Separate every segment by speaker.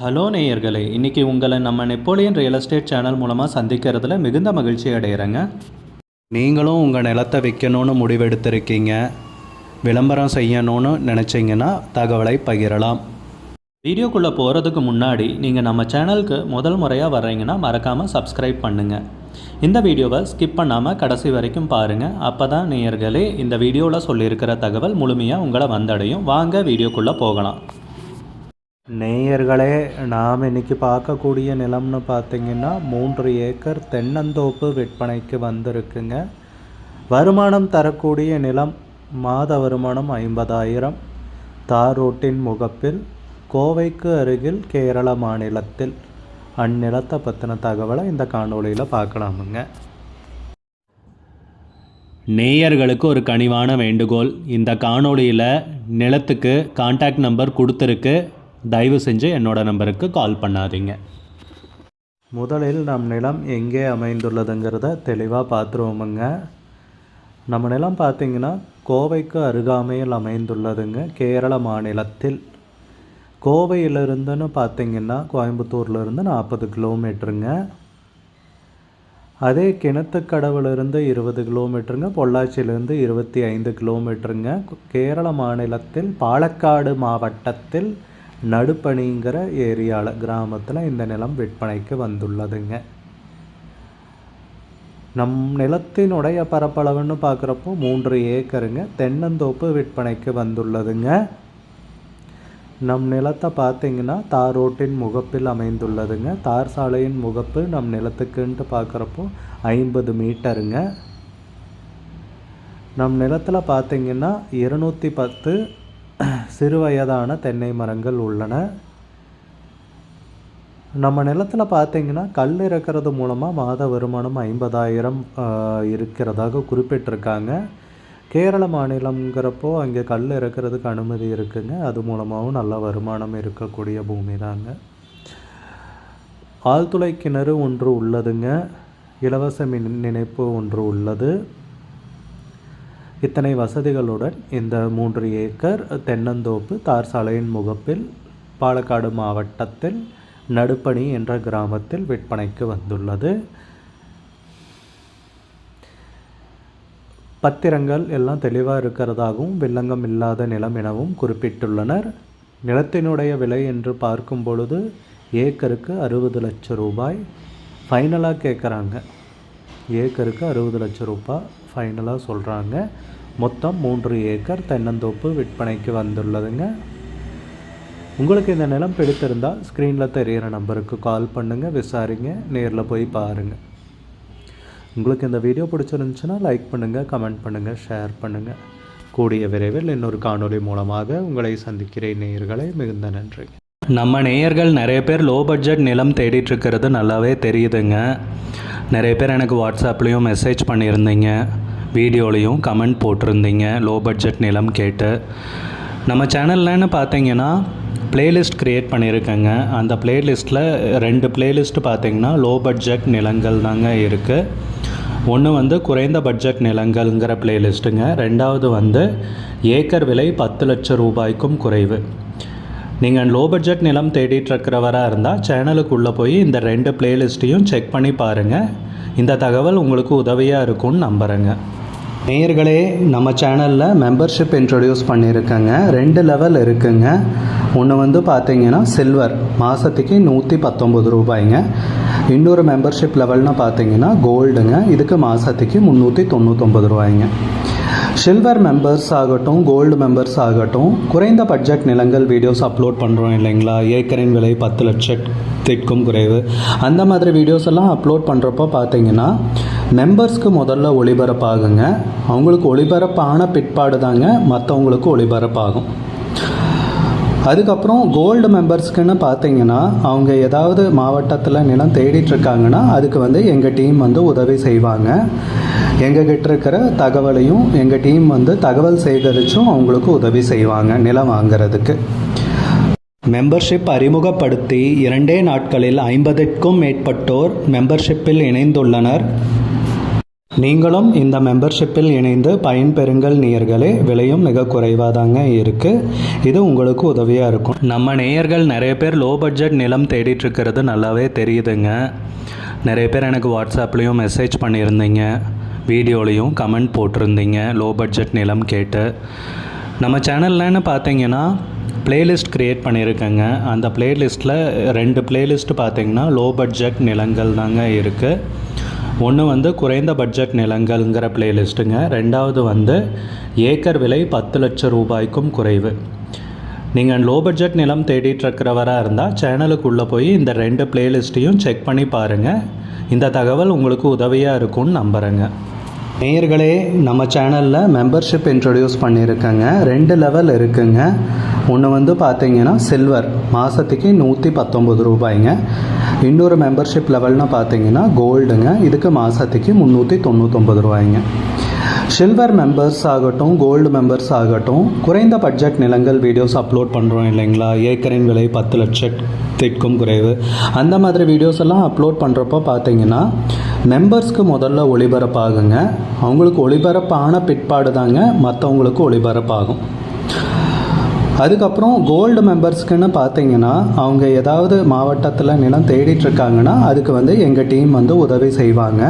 Speaker 1: Hello நேயர்களே, இன்றைக்கி உங்களை நம்ம நெப்போலியன் ரியல் எஸ்டேட் சேனல் மூலமாக சந்திக்கிறதுல மிகுந்த மகிழ்ச்சி அடைகிறேங்க. நீங்களும் உங்கள் நிலத்தை விற்கணும்னு முடிவெடுத்திருக்கீங்க, விளம்பரம் செய்யணும்னு நினச்சிங்கன்னா தகவலை பகிரலாம். வீடியோக்குள்ளே போகிறதுக்கு முன்னாடி நீங்கள் நம்ம சேனலுக்கு முதல் முறையாக வர்றீங்கன்னா மறக்காமல் சப்ஸ்கிரைப் பண்ணுங்கள். இந்த வீடியோவை ஸ்கிப் பண்ணாமல் கடைசி வரைக்கும் பாருங்கள். அப்போ தான் நேயர்களே இந்த வீடியோவில் சொல்லியிருக்கிற தகவல் முழுமையாக உங்களை வந்தடையும். வாங்க வீடியோக்குள்ளே போகலாம். நேயர்களே, நாம் இன்றைக்கி பார்க்கக்கூடிய நிலம்னு பார்த்திங்கன்னா 3 ஏக்கர் தென்னந்தோப்பு விற்பனைக்கு வந்திருக்குங்க. வருமானம் தரக்கூடிய நிலம், மாத வருமானம் 50,000, தார் ரோட்டின் முகப்பில், கோவைக்கு அருகில், கேரள மாநிலத்தில். அந்நிலத்தை பற்றின தகவலை இந்த காணொளியில் பார்க்கலாமுங்க. நேயர்களுக்கு ஒரு கனிவான வேண்டுகோள், இந்த காணொளியில் நிலத்துக்கு கான்டாக்ட் நம்பர் கொடுத்துருக்கு, தயவு செஞ்சு என்னோட நம்பருக்கு கால் பண்ணாதீங்க. முதலில் நம் நிலம் எங்கே அமைந்துள்ளதுங்கிறத தெளிவாக பார்த்துருவோமுங்க. நம்ம நிலம் பார்த்திங்கன்னா கோவைக்கு அருகாமையில் அமைந்துள்ளதுங்க, கேரள மாநிலத்தில். கோவையிலிருந்துன்னு பார்த்திங்கன்னா கோயம்புத்தூர்லேருந்து 40 கிலோமீட்டருங்க. அதே கிணத்துக்கடவுலேருந்து 20 கிலோமீட்டருங்க, பொள்ளாச்சியிலேருந்து 25 கிலோமீட்டருங்க. கேரள மாநிலத்தில் பாலக்காடு மாவட்டத்தில் நடுப்பணிங்கிற ஏரியாவில், கிராமத்தில் இந்த நிலம் விற்பனைக்கு வந்துள்ளதுங்க. நம் நிலத்தினுடைய பரப்பளவுன்னு பார்க்குறப்போ 3 ஏக்கருங்க. தென்னந்தோப்பு விற்பனைக்கு வந்துள்ளதுங்க. நம் நிலத்தை பார்த்திங்கன்னா தார் ரோட்டின் முகப்பில் அமைந்துள்ளதுங்க. தார் சாலையின் முகப்பு நம் நிலத்துக்குன்ட்டு பார்க்குறப்போ 50 மீட்டருங்க. நம் நிலத்தில் பார்த்திங்கன்னா 210 சிறுவயதான தென்னை மரங்கள் உள்ளன. நம்ம நிலத்தில் பார்த்திங்கன்னா கல் இறக்கிறது மூலமாக மாத வருமானம் 50,000 இருக்கிறதாக குறிப்பிட்டிருக்காங்க. கேரள மாநிலங்கிறப்போ அங்கே கல் இறக்கிறதுக்கு அனுமதி இருக்குங்க. அது மூலமாகவும் நல்ல வருமானம் இருக்கக்கூடிய பூமி தாங்க. ஆழ்துளை கிணறு ஒன்று உள்ளதுங்க. இலவச மின் இணைப்பு ஒன்று உள்ளது. இத்தனை வசதிகளுடன் இந்த 3 ஏக்கர் தென்னந்தோப்பு தார் சாலையின் முகப்பில், பாலக்காடு மாவட்டத்தில் நடுப்பணி என்ற கிராமத்தில் விற்பனைக்கு வந்துள்ளது. பத்திரங்கள் எல்லாம் தெளிவாக இருக்கிறதாகவும் வில்லங்கம் இல்லாத நிலம் எனவும் குறிப்பிட்டுள்ளனர். நிலத்தினுடைய விலை என்று பார்க்கும் பொழுது ஏக்கருக்கு 60 லட்சம் ரூபாய் ஃபைனலாக கேட்குறாங்க. ஏக்கருக்கு 60 லட்சம் ரூபாய் ஃபைனலாக சொல்கிறாங்க. மொத்தம் 3 ஏக்கர் தென்னந்தோப்பு விற்பனைக்கு வந்துள்ளதுங்க. உங்களுக்கு இந்த நிலம் பிடித்திருந்தால் ஸ்க்ரீனில் தெரிகிற நம்பருக்கு கால் பண்ணுங்கள், விசாரிங்க, நேரில் போய் பாருங்கள். உங்களுக்கு இந்த வீடியோ பிடிச்சிருந்துச்சுன்னா லைக் பண்ணுங்கள், கமெண்ட் பண்ணுங்கள், ஷேர் பண்ணுங்கள். கூடிய விரைவில் இன்னொரு காணொளி மூலமாக உங்களை சந்திக்கிறேன் நேயர்களை. மிகுந்த நன்றி. நம்ம நேயர்கள் நிறைய பேர் லோ பட்ஜெட் நிலம் தேடிட்டுருக்கிறது நல்லாவே தெரியுதுங்க. நிறைய பேர் எனக்கு வாட்ஸ்அப்லேயும் மெசேஜ் பண்ணியிருந்தீங்க, வீடியோலையும் கமெண்ட் போட்டிருந்தீங்க லோ பட்ஜெட் நிலம் கேட்டு. நம்ம சேனல்லன்னு பார்த்தீங்கன்னா ப்ளேலிஸ்ட் க்ரியேட் பண்ணியிருக்கேங்க. அந்த ப்ளேலிஸ்ட்டில் 2 ப்ளேலிஸ்ட்டு பார்த்திங்கன்னா லோ பட்ஜெட் நிலங்கள் தாங்க இருக்குது. ஒன்று வந்து குறைந்த பட்ஜெட் நிலங்கள்ங்கிற ப்ளேலிஸ்ட்டுங்க. ரெண்டாவது ஏக்கர் விலை 10 லட்சம் ரூபாய்க்கும் குறைவு. நீங்கள் லோ பட்ஜெட் நிலம் தேடிட்டுருக்கிறவராக இருந்தால் சேனலுக்குள்ளே போய் இந்த 2 ப்ளேலிஸ்ட்டையும் செக் பண்ணி பாருங்கள். இந்த தகவல் உங்களுக்கு உதவியாக இருக்கும்னு நம்புகிறேங்க. நேயர்களே, நம்ம சேனலில் மெம்பர்ஷிப் இன்ட்ரடியூஸ் பண்ணியிருக்கேங்க. 2 லெவல் இருக்குங்க. ஒன்று பார்த்திங்கன்னா சில்வர், மாதத்துக்கு 119 ரூபாய்ங்க. இன்னொரு மெம்பர்ஷிப் லெவல்னு பார்த்திங்கன்னா கோல்டுங்க. இதுக்கு மாதத்துக்கு 399 ரூபாய்ங்க. சில்வர் மெம்பர்ஸ் ஆகட்டும், கோல்டு மெம்பர்ஸ் ஆகட்டும், குறைந்த பட்ஜெட் நிலங்கள் வீடியோஸ் அப்லோட் பண்ணுறோம் இல்லைங்களா, ஏக்கரின் விலை 10 லட்சத்திற்கும் குறைவு, அந்த மாதிரி வீடியோஸ் எல்லாம் அப்லோட் பண்ணுறப்போ பார்த்தீங்கன்னா மெம்பர்ஸ்க்கு முதல்ல ஒளிபரப்பாகுங்க. அவங்களுக்கு ஒளிபரப்பான பிற்பாடு தாங்க மற்றவங்களுக்கு ஒளிபரப்பாகும். அதுக்கப்புறம் கோல்டு மெம்பர்ஸ்க்குன்னு பார்த்தீங்கன்னா அவங்க ஏதாவது மாவட்டத்தில் நிலம் தேடிட்டுருக்காங்கன்னா அதுக்கு எங்கள் டீம் உதவி செய்வாங்க. எங்ககிட்ட இருக்கிற தகவலையும் எங்கள் டீம் தகவல் சேகரித்தும் அவங்களுக்கு உதவி செய்வாங்க நிலம் வாங்கிறதுக்கு. மெம்பர்ஷிப் அறிமுகப்படுத்தி 2 நாட்களில் 50க்கும் மேற்பட்டோர் மெம்பர்ஷிப்பில் இணைந்துள்ளனர். நீங்களும் இந்த மெம்பர்ஷிப்பில் இணைந்து பயன்பெறுங்கள் நேயர்களே. விலையும் மிக குறைவாக தாங்க இருக்குது. இது உங்களுக்கு உதவியாக இருக்கும். நம்ம நேயர்கள் நிறைய பேர் லோ பட்ஜெட் நிலம் தேடிட்டுருக்கிறது நல்லாவே தெரியுதுங்க. நிறைய பேர் எனக்கு வாட்ஸ்அப்லேயும் மெசேஜ் பண்ணியிருந்தீங்க, வீடியோலையும் கமெண்ட் போட்டிருந்தீங்க லோ பட்ஜெட் நிலம் கேட்டு. நம்ம சேனல்லன்னு பார்த்தீங்கன்னா பிளேலிஸ்ட் க்ரியேட் பண்ணியிருக்கேங்க. அந்த பிளேலிஸ்ட்டில் 2 பிளேலிஸ்ட்டு பார்த்தீங்கன்னா லோ பட்ஜெட் நிலங்கள் தாங்க இருக்குது. ஒன்று வந்து குறைந்த பட்ஜெட் நிலங்கள்ங்கிற பிளேலிஸ்ட்டுங்க. ரெண்டாவது வந்து ஏக்கர் விலை 10 லட்சம் ரூபாய்க்கும் குறைவு. நீங்கள் லோ பட்ஜெட் நிலம் தேடிட்டுருக்கிறவராக இருந்தால் சேனலுக்குள்ளே போய் இந்த 2 பிளேலிஸ்ட்டையும் செக் பண்ணி பாருங்கள். இந்த தகவல் உங்களுக்கு உதவியாக இருக்கும்னு நம்புகிறேங்க. நேயர்களே, நம்ம சேனலில் மெம்பர்ஷிப் இன்ட்ரடியூஸ் பண்ணியிருக்கேங்க. 2 லெவல் இருக்குங்க. ஒன்று வந்து பார்த்தீங்கன்னா சில்வர், மாதத்துக்கு 119 ரூபாய்ங்க. இன்னொரு மெம்பர்ஷிப் லெவல்னு பார்த்தீங்கன்னா கோல்டுங்க, இதுக்கு மாதத்துக்கு 399 ரூபாய்ங்க. சில்வர் மெம்பர்ஸ் ஆகட்டும், கோல்டு மெம்பர்ஸ் ஆகட்டும், குறைந்த பட்ஜெட் நிலங்கள் வீடியோஸ் அப்லோட் பண்ணுறோம் இல்லைங்களா, ஏக்கரின் விலை 10 லட்சத்திற்கும் குறைவு, அந்த மாதிரி வீடியோஸ் எல்லாம் அப்லோட் பண்ணுறப்போ பார்த்தீங்கன்னா மெம்பர்ஸ்க்கு முதல்ல ஒளிபரப்பாகுங்க. அவங்களுக்கு ஒளிபரப்பான பிற்பாடு தாங்க மற்றவங்களுக்கு ஒளிபரப்பாகும். அதுக்கப்புறம் கோல்டு மெம்பர்ஸ்க்குன்னு பார்த்தீங்கன்னா அவங்க ஏதாவது மாவட்டத்தில் நிலம் தேடிட்டுருக்காங்கன்னா அதுக்கு வந்து எங்கள் டீம் வந்து உதவி செய்வாங்க.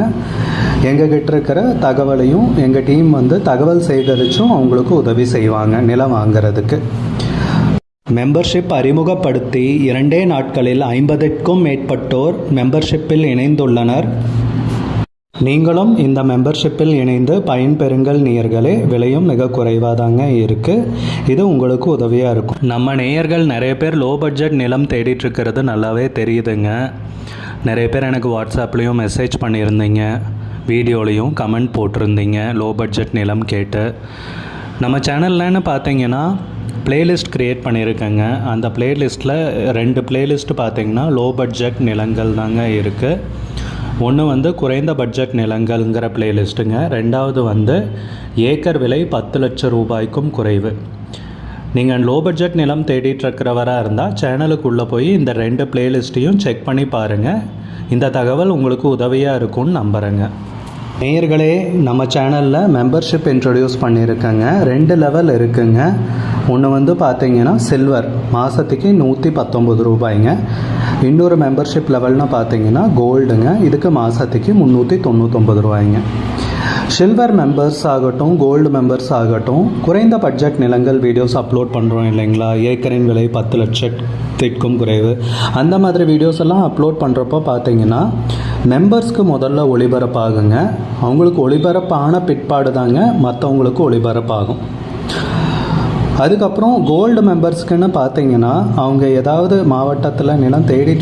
Speaker 1: எங்ககிட்ட இருக்கிற தகவலையும் எங்கள் டீம் வந்து தகவல் சேகரித்தும் அவங்களுக்கு உதவி செய்வாங்க நிலம் வாங்கிறதுக்கு. மெம்பர்ஷிப் அறிமுகப்படுத்தி 2 நாட்களில் 50க்கும் மேற்பட்டோர் மெம்பர்ஷிப்பில் இணைந்துள்ளனர். நீங்களும் இந்த மெம்பர்ஷிப்பில் இணைந்து பயன்பெறுங்கள் நேயர்களே. விலையும் மிக குறைவாக தாங்க இருக்குது. இது உங்களுக்கு உதவியாக இருக்கும். நம்ம நேயர்கள் நிறைய பேர் லோ பட்ஜெட் நிலம் தேடிட்டுருக்கிறது நல்லாவே தெரியுதுங்க. நிறைய பேர் எனக்கு வாட்ஸ்அப்லேயும் மெசேஜ் பண்ணியிருந்தீங்க, வீடியோலையும் கமெண்ட் போட்டிருந்தீங்க லோ பட்ஜெட் நிலம் கேட்டு. நம்ம சேனல்லன்னு பார்த்தீங்கன்னா பிளேலிஸ்ட் க்ரியேட் பண்ணியிருக்கேங்க. அந்த பிளேலிஸ்ட்டில் 2 பிளேலிஸ்ட்டு பார்த்தீங்கன்னா லோ பட்ஜெட் நிலங்கள் தாங்க இருக்குது. ஒன்று வந்து குறைந்த பட்ஜெட் நிலங்கள்ங்கிற பிளேலிஸ்ட்டுங்க. ரெண்டாவது வந்து ஏக்கர் விலை 10 லட்சம் ரூபாய்க்கும் குறைவு. நீங்கள் லோ பட்ஜெட் நிலம் தேடிட்டுருக்கிறவராக இருந்தால் சேனலுக்குள்ளே போய் இந்த 2 பிளேலிஸ்ட்டையும் செக் பண்ணி பாருங்கள். இந்த தகவல் உங்களுக்கு உதவியாக இருக்கும்னு நம்புகிறேங்க. நேயர்களே, நம்ம சேனலில் மெம்பர்ஷிப் இன்ட்ரடியூஸ் பண்ணியிருக்கேங்க. 2 லெவல் இருக்குங்க. ஒன்று வந்து பார்த்தீங்கன்னா சில்வர், மாதத்துக்கு 119 ரூபாய்ங்க. இன்னொரு மெம்பர்ஷிப் லெவல்னு பார்த்தீங்கன்னா கோல்டுங்க, இதுக்கு மாதத்துக்கு 399 ரூபாய்ங்க. சில்வர் மெம்பர்ஸ் ஆகட்டும், கோல்டு மெம்பர்ஸ் ஆகட்டும், குறைந்த பட்ஜெட் நிலங்கள் வீடியோஸ் அப்லோட் பண்ணுறோம் இல்லைங்களா, ஏக்கரின் விலை 10 லட்சத்திற்கும் குறைவு, அந்த மாதிரி வீடியோஸ் எல்லாம் அப்லோட் பண்ணுறப்போ பார்த்தீங்கன்னா மெம்பர்ஸ்க்கு முதல்ல ஒளிபரப்பாகுங்க. அவங்களுக்கு ஒளிபரப்பான பிற்பாடு தாங்க மற்றவங்களுக்கு ஒளிபரப்பாகும். அதுக்கப்புறம் கோல்டு மெம்பர்ஸ்க்குன்னு பார்த்தீங்கன்னா அவங்க ஏதாவது மாவட்டத்தில் நிலம் தேடி